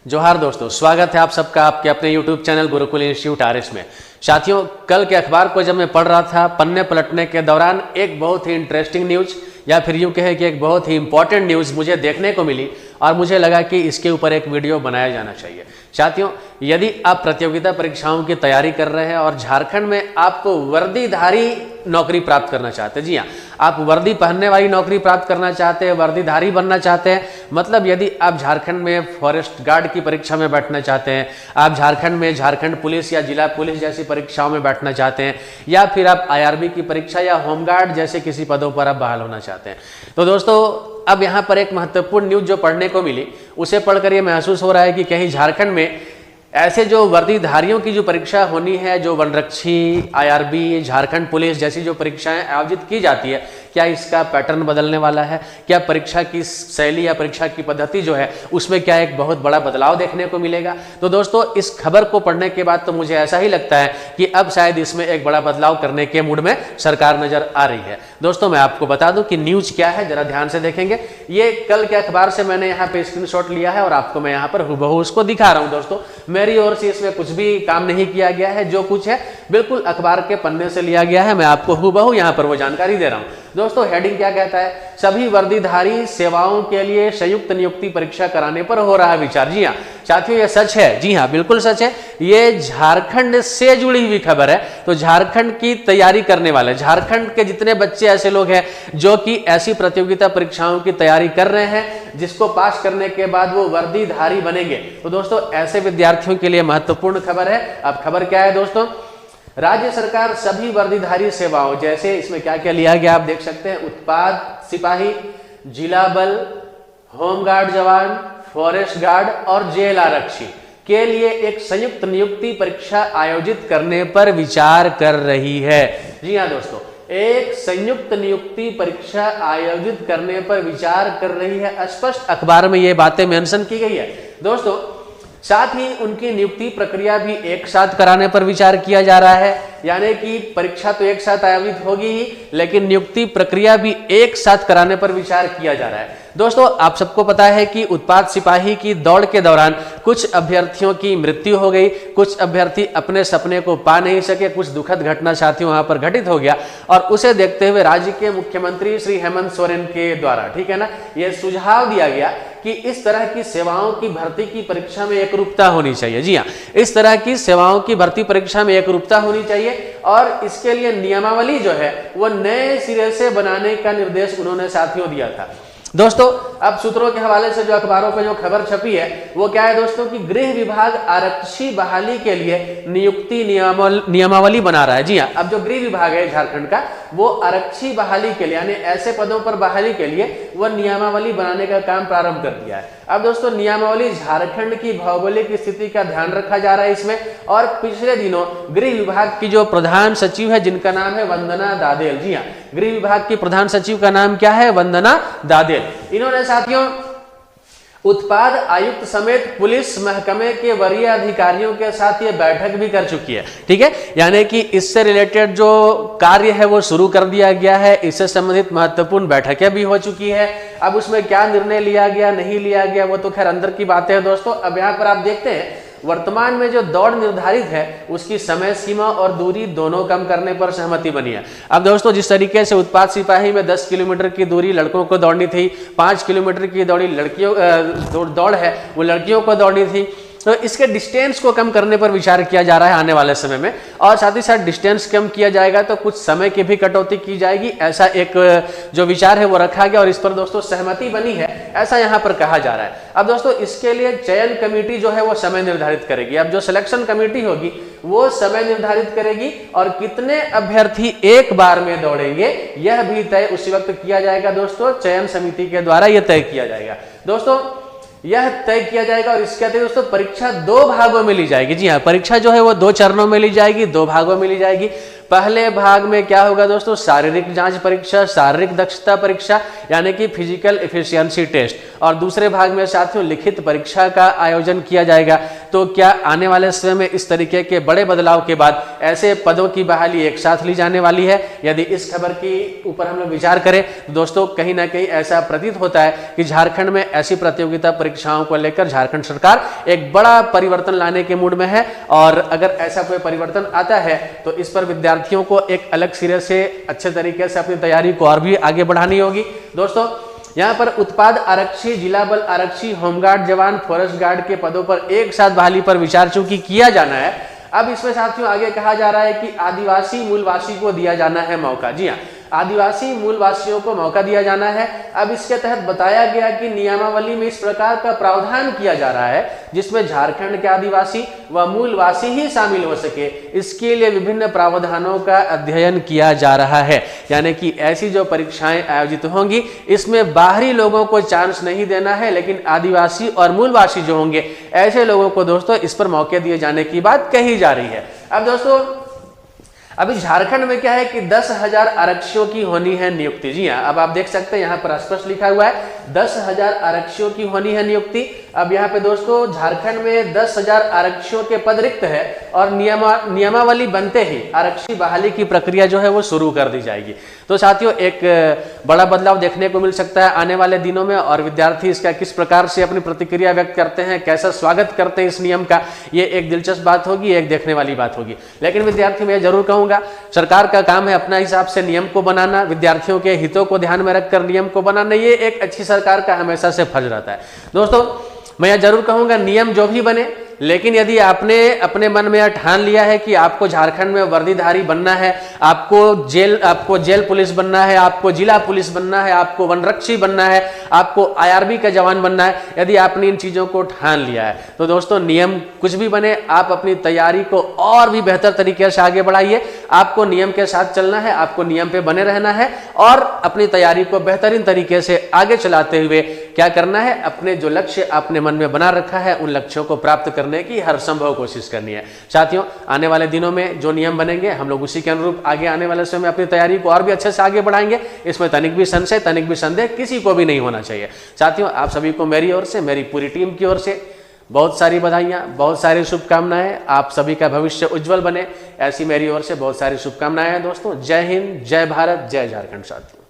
जोहार दोस्तों, स्वागत है आप सबका आपके अपने YouTube channel Gurukul institute RS में। साथियों, कल के अखबार को जब मैं पढ़ रहा था, पन्ने पलटने के दौरान एक बहुत ही इंटरेस्टिंग न्यूज़ या फिर यूँ कहे कि एक बहुत ही इंपॉर्टेंट न्यूज़ मुझे देखने को मिली और मुझे लगा कि इसके ऊपर एक वीडियो बनाया जाना चाहिए। साथियों, यदि आप प्रतियोगिता परीक्षाओं की तैयारी कर रहे हैं और झारखंड में आपको वर्दीधारी नौकरी प्राप्त करना चाहते हैं, जी हाँ, आप वर्दी पहनने वाली नौकरी प्राप्त करना चाहते हैं, वर्दीधारी बनना चाहते हैं, मतलब यदि आप झारखंड में फॉरेस्ट गार्ड की परीक्षा में बैठना चाहते हैं, आप झारखंड में झारखंड पुलिस या जिला पुलिस जैसी परीक्षाओं में बैठना चाहते हैं, या फिर आप आईआरबी की परीक्षा या होमगार्ड जैसे किसी पदों पर आप बहाल होना चाहते हैं, तो दोस्तों अब यहाँ पर एक महत्वपूर्ण न्यूज़ जो पढ़ने को मिली, उसे पढ़कर ये महसूस हो रहा है कि कहीं झारखंड में ऐसे जो वर्दीधारियों की जो परीक्षा होनी है, जो वनरक्षी, आईआरबी, झारखंड पुलिस जैसी जो परीक्षाएं आयोजित की जाती है, क्या इसका पैटर्न बदलने वाला है? क्या परीक्षा की शैली या परीक्षा की पद्धति जो है उसमें क्या एक बहुत बड़ा बदलाव देखने को मिलेगा? तो दोस्तों, इस खबर को पढ़ने के बाद तो मुझे ऐसा ही लगता है कि अब शायद इसमें एक बड़ा बदलाव करने के मूड में सरकार नजर आ रही है। दोस्तों, मैं आपको बता दूं कि न्यूज क्या है, जरा ध्यान से देखेंगे। ये कल के अखबार से मैंने यहाँ पे स्क्रीनशॉट लिया है और आपको मैं यहाँ पर हुबहू उसको दिखा रहा हूँ। दोस्तों, मेरी ओर से इसमें कुछ भी काम नहीं किया गया है, जो कुछ है बिल्कुल अखबार के पन्ने से लिया गया है। मैं आपको हुबहू यहाँ पर वो जानकारी दे रहा हूँ। दोस्तों, हेडिंग क्या कहता है? सभी वर्दीधारी सेवाओं के लिए संयुक्त नियुक्ति परीक्षा कराने पर हो रहा है विचार। जी हाँ साथियों, ये सच है। जी हाँ, बिल्कुल सच है। ये झारखंड से जुड़ी हुई खबर है। तो झारखंड की तैयारी करने वाले, झारखंड के जितने बच्चे ऐसे लोग हैं जो कि ऐसी प्रतियोगिता परीक्षाओं की तैयारी कर रहे हैं जिसको पास करने के बाद वो वर्दीधारी बनेंगे, तो दोस्तों ऐसे विद्यार्थियों के लिए महत्वपूर्ण खबर है। अब खबर क्या है दोस्तों? राज्य सरकार सभी वर्दीधारी सेवाओं, जैसे इसमें क्या क्या लिया गया आप देख सकते हैं, उत्पाद सिपाही, जिला बल, होमगार्ड जवान, फॉरेस्ट गार्ड और जेल आरक्षी के लिए एक संयुक्त नियुक्ति परीक्षा आयोजित करने पर विचार कर रही है। जी हाँ दोस्तों, एक संयुक्त नियुक्ति परीक्षा आयोजित करने पर विचार कर रही है। स्पष्ट अखबार में ये बातें मेंशन की गई है। दोस्तों, साथ ही उनकी नियुक्ति प्रक्रिया भी एक साथ कराने पर विचार किया जा रहा है, यानी कि परीक्षा तो एक साथ आयोजित होगी ही, लेकिन नियुक्ति प्रक्रिया भी एक साथ कराने पर विचार किया जा रहा है। दोस्तों, आप सबको पता है कि उत्पाद सिपाही की दौड़ के दौरान कुछ अभ्यर्थियों की मृत्यु हो गई, कुछ अभ्यर्थी अपने सपने को पा नहीं सके, कुछ दुखद घटना साथियों वहां पर घटित हो गया और उसे देखते हुए राज्य के मुख्यमंत्री श्री हेमंत सोरेन के द्वारा, ठीक है ना, यह सुझाव दिया गया कि इस तरह की सेवाओं की भर्ती की परीक्षा में एकरूपता होनी चाहिए। जी हाँ, इस तरह की सेवाओं की भर्ती परीक्षा में एकरूपता होनी चाहिए और इसके लिए नियमावली जो है वो नए सिरे से बनाने का निर्देश उन्होंने साथियों दिया था। दोस्तों, अब सूत्रों के हवाले से जो अखबारों पे जो खबर छपी है वो क्या है दोस्तों कि गृह विभाग आरक्षी बहाली के लिए नियुक्ति नियमावली बना रहा है। जी हाँ, अब जो गृह विभाग है झारखंड का, वो आरक्षी बहाली के लिए यानी ऐसे पदों पर बहाली के लिए वो नियमावली बनाने का काम प्रारंभ कर दिया है। अब दोस्तों, नियमावली झारखंड की भौगोलिक स्थिति का ध्यान रखा जा रहा है इसमें, और पिछले दिनों गृह विभाग की जो प्रधान सचिव है जिनका नाम है वंदना दादेल, जी हाँ, गृह विभाग की प्रधान सचिव का नाम क्या है? वंदना दादेल। इन्होंने साथियों उत्पाद आयुक्त समेत पुलिस महकमे के वरीय अधिकारियों के साथ ये बैठक भी कर चुकी है, ठीक है, यानी कि इससे रिलेटेड जो कार्य है वो शुरू कर दिया गया है। इससे संबंधित महत्वपूर्ण बैठकें भी हो चुकी है। अब उसमें क्या निर्णय लिया गया, नहीं लिया गया, वो तो खैर अंदर की बातें हैं दोस्तों। अब यहाँ पर आप देखते हैं वर्तमान में जो दौड़ निर्धारित है उसकी समय सीमा और दूरी दोनों कम करने पर सहमति बनी है। अब दोस्तों, जिस तरीके से उत्पाद सिपाही में 10 किलोमीटर की दूरी लड़कों को दौड़नी थी, 5 किलोमीटर की दौड़ है वो लड़कियों को दौड़नी थी, तो इसके डिस्टेंस को कम करने पर विचार किया जा रहा है आने वाले समय में। और साथ ही साथ डिस्टेंस कम किया जाएगा तो कुछ समय की भी कटौती की जाएगी, ऐसा एक जो विचार है वो रखा गया और इस पर दोस्तों सहमति बनी है, ऐसा यहाँ पर कहा जा रहा है। अब दोस्तों, इसके लिए चयन कमेटी जो है वो समय निर्धारित करेगी। अब जो सिलेक्शन कमेटी होगी वो समय निर्धारित करेगी और कितने अभ्यर्थी एक बार में दौड़ेंगे यह भी तय उसी वक्त किया जाएगा दोस्तों, चयन समिति के द्वारा यह तय किया जाएगा। दोस्तों, यह तय किया जाएगा और इसके अतिरिक्त दोस्तों परीक्षा 2 भागों में ली जाएगी। जी हाँ, परीक्षा जो है वो 2 चरणों में ली जाएगी, 2 भागों में ली जाएगी। पहले भाग में क्या होगा दोस्तों, शारीरिक जांच परीक्षा, शारीरिक दक्षता परीक्षा यानी कि फिजिकल एफिशिएंसी टेस्ट, और दूसरे भाग में साथियों लिखित परीक्षा का आयोजन किया जाएगा। तो क्या आने वाले समय में इस तरीके के बड़े बदलाव के बाद ऐसे पदों की बहाली एक साथ ली जाने वाली है? यदि इस खबर के ऊपर हम लोग विचार करें तो दोस्तों कहीं ना कहीं ऐसा प्रतीत होता है कि झारखंड में ऐसी प्रतियोगिता परीक्षाओं को लेकर झारखंड सरकार एक बड़ा परिवर्तन लाने के मूड में है, और अगर ऐसा कोई परिवर्तन आता है तो इस पर विद्यार्थियों को एक अलग सिरे से अच्छे तरीके से अपनी तैयारी को और भी आगे बढ़ानी होगी। दोस्तों यहाँ पर उत्पाद आरक्षी, जिला बल आरक्षी, होमगार्ड जवान, फॉरेस्ट गार्ड के पदों पर एक साथ बहाली पर विचार चूंकि किया जाना है, अब इसमें साथियों आगे कहा जा रहा है कि आदिवासी मूलवासी को दिया जाना है मौका। जी हाँ, आदिवासी मूलवासियों को मौका दिया जाना है। अब इसके तहत बताया गया कि नियमावली में इस प्रकार का प्रावधान किया जा रहा है जिसमें झारखंड के आदिवासी व मूलवासी ही शामिल हो सके, इसके लिए विभिन्न प्रावधानों का अध्ययन किया जा रहा है। यानी कि ऐसी जो परीक्षाएं आयोजित होंगी इसमें बाहरी लोगों को चांस नहीं देना है, लेकिन आदिवासी और मूलवासी जो होंगे ऐसे लोगों को दोस्तों इस पर मौके दिए जाने की बात कही जा रही है। अब दोस्तों अभी झारखंड में क्या है कि 10,000 आरक्षियों की होनी है नियुक्ति। जी हाँ, अब आप देख सकते हैं यहाँ पर स्पष्ट लिखा हुआ है 10,000 आरक्षियों की होनी है नियुक्ति। अब यहाँ पे दोस्तों झारखंड में 10,000 आरक्षियों के पद रिक्त है और नियमावली बनते ही आरक्षी बहाली की प्रक्रिया जो है वो शुरू कर दी जाएगी। तो साथियों एक बड़ा बदलाव देखने को मिल सकता है आने वाले दिनों में, और विद्यार्थी इसका किस प्रकार से अपनी प्रतिक्रिया व्यक्त करते हैं, कैसा स्वागत करते हैं इस नियम का, ये एक दिलचस्प बात होगी, एक देखने वाली बात होगी। लेकिन विद्यार्थी मैं जरूर कहूंगा सरकार का काम है अपना हिसाब से नियम को बनाना, विद्यार्थियों के हितों को ध्यान में रखकर नियम को बनाना, ये एक अच्छी सरकार का हमेशा से फर्ज रहता है। दोस्तों मैं यह जरूर कहूंगा नियम जो भी बने, लेकिन यदि आपने अपने मन में यह ठान लिया है कि आपको झारखंड में वर्दीधारी बनना है, आपको जेल पुलिस बनना है, आपको जिला पुलिस बनना है, आपको वनरक्षी बनना है, आपको आईआरबी का जवान बनना है, यदि आपने इन चीजों को ठान लिया है तो दोस्तों नियम कुछ भी बने, आप अपनी तैयारी को और भी बेहतर तरीके से आगे बढ़ाइए। आपको नियम के साथ चलना है, आपको नियम पे बने रहना है और अपनी तैयारी को बेहतरीन तरीके से आगे चलाते हुए क्या करना है, अपने जो लक्ष्य आपने मन में बना रखा है उन लक्ष्यों को प्राप्त करने की हर संभव कोशिश करनी है। साथियों आने वाले दिनों में जो नियम बनेंगे हम लोग उसी के अनुरूप आगे आने वाले समय में अपनी तैयारी को और भी अच्छे से आगे बढ़ाएंगे। इसमें तनिक भी संशय, तनिक भी संदेह किसी को भी नहीं होना चाहिए। साथियों आप सभी को मेरी ओर से, मेरी पूरी टीम की ओर से बहुत सारी बधाइयाँ, बहुत सारी शुभकामनाएं। आप सभी का भविष्य उज्जवल बने, ऐसी मेरी ओर से बहुत सारी शुभकामनाएं हैं दोस्तों। जय हिंद, जय भारत, जय झारखंड। साथियों।